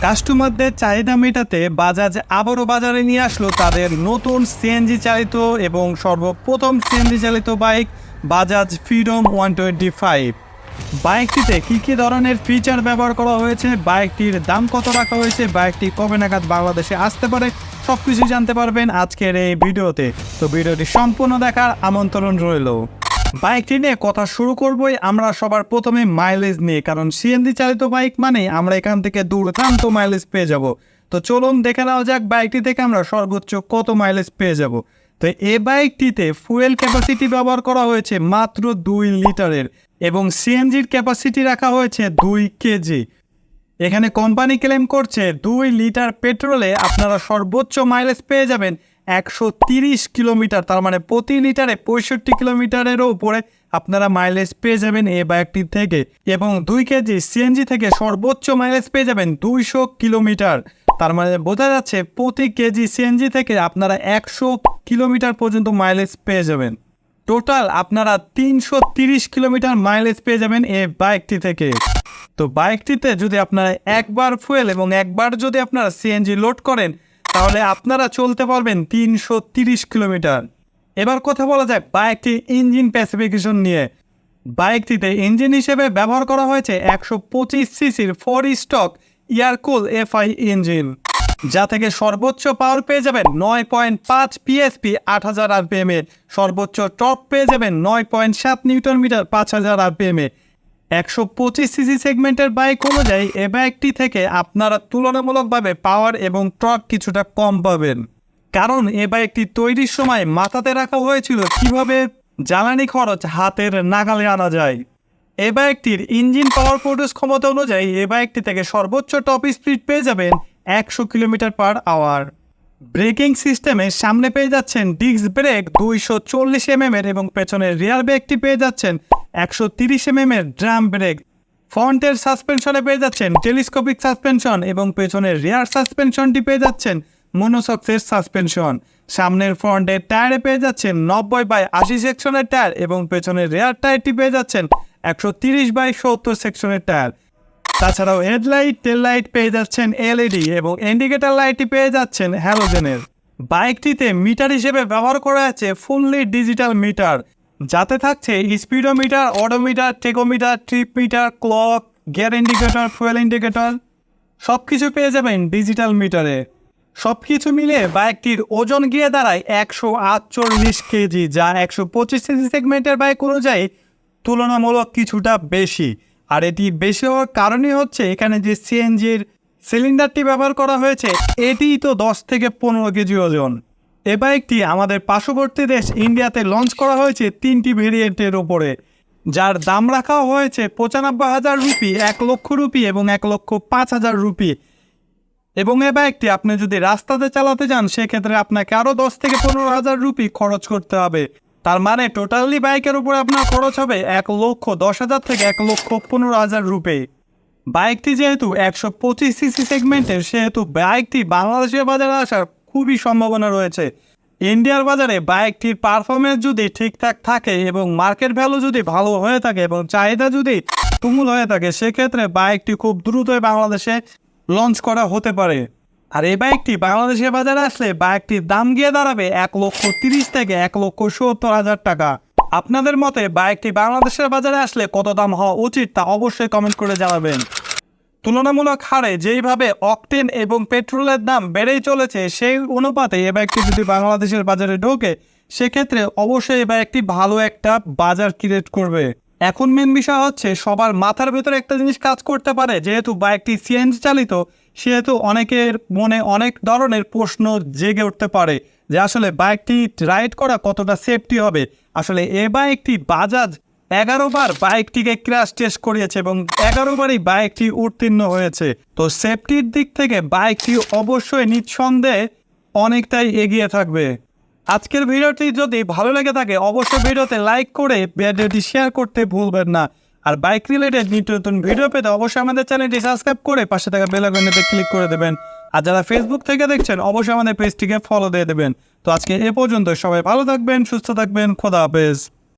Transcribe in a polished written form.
কাস্টমারদের চাহিদা মেটাতে বাজাজ আবারও বাজারে নিয়ে আসলো তাদের নতুন সিএনজি চালিত এবং সর্বপ্রথম সিএনজি চালিত বাইক বাজাজ ফ্রিডম 125। বাইকটিতে কী ধরনের ফিচার ব্যবহার করা হয়েছে, বাইকটির দাম কত রাখা হয়েছে, বাইকটি কবে নাগাদ বাংলাদেশে আসতে পারে, সব কিছু জানতে পারবেন আজকের এই ভিডিওতে। তো ভিডিওটি সম্পূর্ণ দেখার আমন্ত্রণ রইল। বাইকটি নিয়ে কথা শুরু করবই আমরা সবার প্রথমে মাইলেজ নিয়ে, কারণ সিএনজি চালিত বাইক মানে আমরা এখান থেকে দুর্দান্ত মাইলেজ পেয়ে যাব। তো চলুন দেখে নেওয়া যাক বাইকটি থেকে আমরা সর্বোচ্চ কত মাইলেজ পেয়ে যাব। তো এই বাইকটিতে ফুয়েল ক্যাপাসিটি ব্যবহার করা হয়েছে মাত্র 2 লিটারের এবং সিএনজির ক্যাপাসিটি রাখা হয়েছে 2 কেজি। এখানে কোম্পানি ক্লেম করছে 2 লিটার পেট্রোলে আপনারা সর্বোচ্চ মাইলেজ পেয়ে যাবেন 130 কিলোমিটার, তার মানে প্রতি লিটারে 65 কিলোমিটারেরও উপরে আপনারা মাইলেজ পেয়ে যাবেন এই বাইকটি থেকে। এবং 2 কেজি সিএনজি থেকে সর্বোচ্চ মাইলেজ পেয়ে যাবেন 200 কিলোমিটার, তার মানে বোঝা যাচ্ছে প্রতি কেজি সিএনজি থেকে আপনারা 100 কিলোমিটার পর্যন্ত মাইলেজ পেয়ে যাবেন। টোটাল আপনারা 330 কিলোমিটার মাইলেজ পেয়ে যাবেন এই বাইকটি থেকে। তো বাইকটিতে যদি আপনারা একবার ফুয়েল এবং একবার যদি আপনারা সিএনজি লোড করেন তাহলে আপনারা চলতে পারবেন 330 কিলোমিটার। এবার কথা বলা যাক বাইকটির ইঞ্জিন স্পেসিফিকেশন নিয়ে। বাইকটিতে ইঞ্জিন হিসেবে ব্যবহার করা হয়েছে 125 সিসির 4 স্টক এয়ারকুল এফআই ইঞ্জিন, যা থেকে সর্বোচ্চ পাওয়ার পেয়ে যাবেন 9.5 পিএসপি 8000 আরপিএম এ, সর্বোচ্চ টর্ক পেয়ে যাবেন 9.7 নিউটন মিটার 5000 আরপিএম এ। 125 সিসি সেগমেন্টের বাইক অনুযায়ী এ বাইকটি থেকে আপনারা তুলনামূলকভাবে পাওয়ার এবং টর্ক কিছুটা কম পাবেন, কারণ এ বাইকটি তৈরির সময় মাথাতে রাখা হয়েছিল কিভাবে জ্বালানি খরচ হাতের নাগালে আনা যায়। এ বাইকটির ইঞ্জিন পাওয়ার প্রডিউস ক্ষমতা অনুযায়ী এ বাইকটি থেকে সর্বোচ্চ টপ স্পিড পেয়ে যাবেন 100 কিলোমিটার পার আওয়ার। ব্রেকিং সিস্টেমে সামনে পেয়ে যাচ্ছেন ডিস্ক ব্রেক 240 mm এর এবং পেছনের রিয়ার ব্রেকটি পেয়ে যাচ্ছেন 130 mm এর ড্রাম ব্রেক। ফ্রন্টের সাসপেনশনে পেয়ে যাচ্ছেন টেলিস্কোপিক সাসপেনশন এবং পেছনের রিয়ার সাসপেনশনটি পেয়ে যাচ্ছেন মনোসক্সের সাসপেনশন। সামনের ফ্রন্টের টায়ারে পেয়ে যাচ্ছেন 90/80 সেকশনের টায়ার এবং পেছনের রিয়ার টায়ারটি পেয়ে যাচ্ছেন 130/70 সেকশনের টায়ার। তাছাড়াও হেডলাইট টেল লাইট পেয়ে যাচ্ছেন এলইডি এবং ইন্ডিকেটর লাইটটি পেয়ে যাচ্ছেন হ্যালোজেনের। বাইকটিতে মিটার হিসেবে ব্যবহার করা আছে ফুললি ডিজিটাল মিটার, যাতে থাকছে speedometer, odometer, tachometer, trip meter, clock, gear indicator, fuel indicator, সব কিছু পেয়ে যাবেন ডিজিটাল মিটারে। সব কিছু মিলে বাইকটির ওজন গিয়ে দাঁড়ায় 148 কেজি, যা 125 সিসি সেগমেন্টের বাইক অনুযায়ী তুলনামূলক কিছুটা বেশি। আর এটি বেশি হওয়ার কারণই হচ্ছে এখানে যে সিএনজির সিলিন্ডারটি ব্যবহার করা হয়েছে এটিই তো 10 থেকে 15 কেজি ওজন। এ বাইকটি আমাদের পার্শ্ববর্তী দেশ ইন্ডিয়াতে লঞ্চ করা হয়েছে 3টি ভেরিয়েন্টের ওপরে, যার দাম রাখা হয়েছে 95,000 রুপি, 1 লক্ষ রুপি এবং 1,05,000 রুপি। এবং এ বাইকটি আপনি যদি রাস্তাতে চালাতে যান সেক্ষেত্রে আপনাকে আরও 10 থেকে 15,000 রুপি খরচ করতে হবে। তার মানে টোটালি বাইকের উপরে আপনার খরচ হবে 1,10,000 থেকে 1,15,000 রুপি। বাইকটি যেহেতু 125 সিসি সেগমেন্টের, সেহেতু বাইকটি বাংলাদেশের বাজারে আসার খুবই সম্ভাবনা রয়েছে। ইন্ডিয়ার বাজারে বাইকটির পারফরমেন্স যদি ঠিকঠাক থাকে এবং মার্কেট ভ্যালু যদি ভালো হয়ে থাকে এবং চাহিদা যদি তুমুল হয়ে থাকে সেক্ষেত্রে বাইকটি খুব দ্রুতই বাংলাদেশে লঞ্চ করা হতে পারে। আর এই বাইকটি বাংলাদেশের বাজারে আসলে বাইকটির দাম গিয়ে দাঁড়াবে 1,30,000 থেকে 1,70,000 টাকা। আপনাদের মতে বাইকটি বাংলাদেশের বাজারে আসলে কত দাম হওয়া উচিত তা অবশ্যই কমেন্ট করে জানাবেন। তুলনামূলক হারে যেইভাবে অকটেন এবং পেট্রোলের দাম বেড়েই চলেছে সেই অনুপাতে এ বাইকটি যদি বাংলাদেশের বাজারে ঢোকে সেক্ষেত্রে অবশ্যই এ বাইকটি ভালো একটা বাজার ক্রিয়েট করবে। এখন মেন বিষয় হচ্ছে সবার মাথার ভেতরে একটা জিনিস কাজ করতে পারে, যেহেতু বাইকটি সিএনজি চালিত সেহেতু অনেকের মনে অনেক ধরনের প্রশ্ন জেগে উঠতে পারে যে আসলে বাইকটি রাইড করা কতটা সেফটি হবে। আসলে এ বাইকটি বাজাজ 11 বার বাইকটিকে ক্র্যাশ টেস্ট করিয়েছে এবং 11 বারই বাইকটি উত্তীর্ণ হয়েছে। তো সেফটির দিক থেকে বাইকটি অবশ্যই নিঃসন্দেহে অনেকটাই এগিয়ে থাকবে। আজকের ভিডিওটি যদি ভালো লেগে থাকে অবশ্যই ভিডিওতে লাইক করে ভিডিওটি শেয়ার করতে ভুলবেন না। আর বাইক রিলেটেড নিত্য নতুন ভিডিও পেতে অবশ্যই আমাদের চ্যানেলটি সাবস্ক্রাইব করে পাশে থাকা বেল আইকনটিতে ক্লিক করে দেবেন। আর যারা ফেসবুক থেকে দেখছেন অবশ্যই আমাদের পেজটিকে ফলো দিয়ে দেবেন। তো আজকে এ পর্যন্ত, সবাই ভালো থাকবেন, সুস্থ থাকবেন, খোদা হাফেজ।